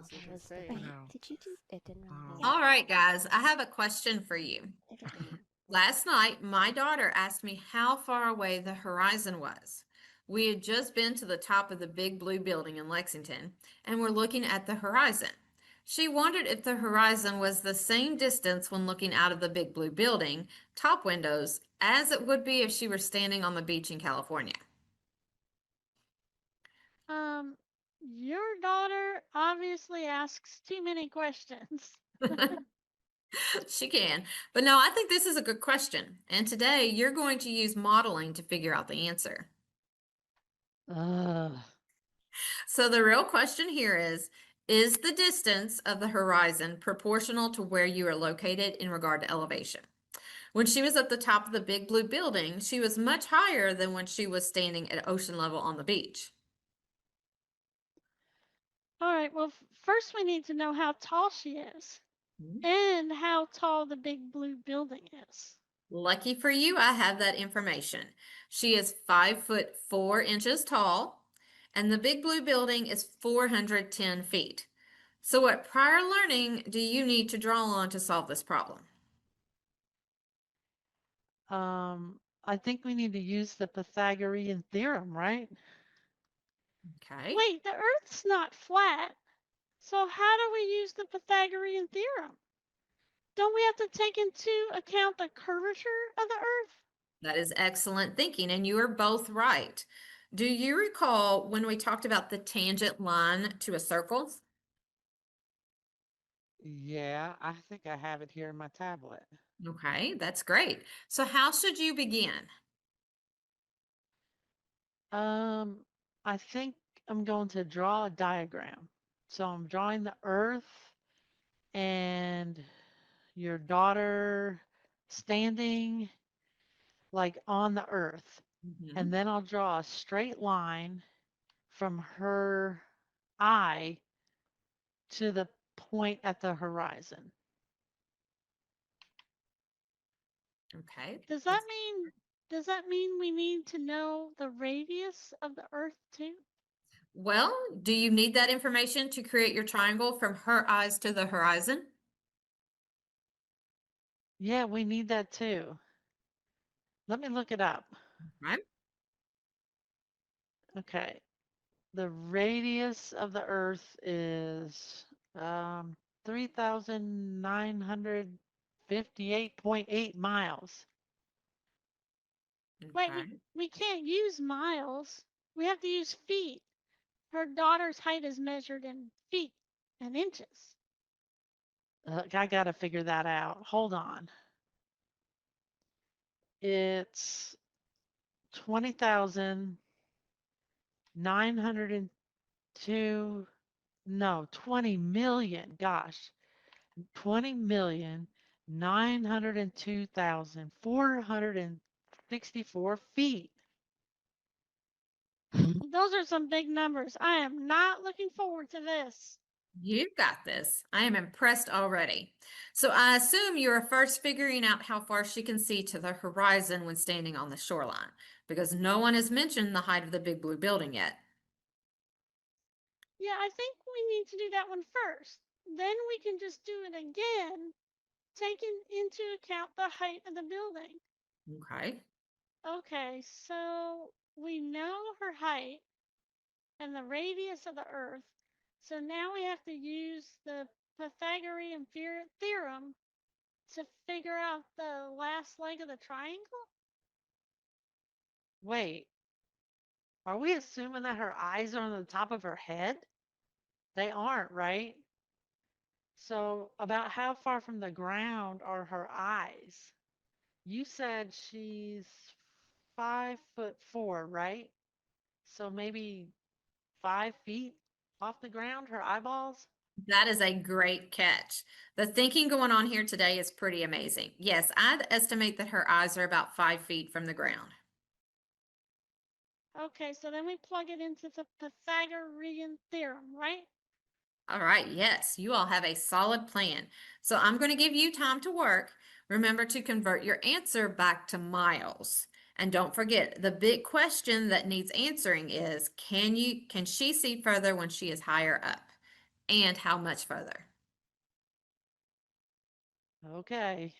as you That can was the see. wait. No. Did you do? It didn't really Um, mean All right, guys, I have a question for you. everything. Last night, my daughter asked me how far away the horizon was. We had just been to the top of the big blue building in Lexington and were looking at the horizon. She wondered if the horizon was the same distance when looking out of the big blue building, top windows, as it would be if she were standing on the beach in California. Um, your daughter obviously asks too many questions. She can. But no, I think this is a good question. And today you're going to use modeling to figure out the answer. ugh. So the real question here is the distance of the horizon proportional to where you are located in regard to elevation? When she was at the top of the big blue building, she was much higher than when she was standing at ocean level on the beach. All right, well, first we need to know how tall she is and how tall the big blue building is. Lucky for you, I have that information. She is 5'4" tall, and the big blue building is 410 feet. So, what prior learning do you need to draw on to solve this problem? I think we need to use the Pythagorean theorem, right? Okay. Wait, the Earth's not flat, so how do we use the Pythagorean theorem? Don't we have to take into account the curvature of the Earth? That is excellent thinking, and you are both right. Do you recall when we talked about the tangent line to a circle? Yeah, I think I have it here in my tablet. Okay, that's great. So, how should you begin? Um, I think I'm going to draw a diagram. So I'm drawing the Earth and your daughter standing like on the Earth. And Mhm. then I'll draw a straight line from her eye to the point at the horizon. Okay. Does that mean does that mean we need to know the radius of the Earth too? Well, do you need that information to create your triangle from her eyes to the horizon? Yeah, we need that too. Let me look it up. Right. Okay. The radius of the Earth is 3,958.8 miles. Wait, Okay. we can't use miles. We have to use feet. Her daughter's height is measured in feet and inches. I got to figure that out. Hold on. It's 20,902. No, 20 million. Gosh, 20,902,464 feet. Those are some big numbers. I am not looking forward to this. You've got this. I am impressed already. So I assume you are first figuring out how far she can see to the horizon when standing on the shoreline, because no one has mentioned the height of the big blue building yet. Yeah, I think we need to do that one first. Then we can just do it again, taking into account the height of the building. Okay. Okay, so we know her height and the radius of the Earth. So now we have to use the Pythagorean theorem to figure out the last leg of the triangle. Wait, are we assuming that her eyes are on the top of her head? They aren't, right? So, about how far from the ground are her eyes? You said she's 5'4", right? So maybe 5 feet off the ground, her eyeballs? That is a great catch. The thinking going on here today is pretty amazing. Yes, I'd estimate that her eyes are about 5 feet from the ground. Okay, so then we plug it into the Pythagorean theorem, right? All right, yes, you all have a solid plan. So I'm going to give you time to work. Remember to convert your answer back to miles. And don't forget, the big question that needs answering is, can she see further when she is higher up? and how much further. Okay.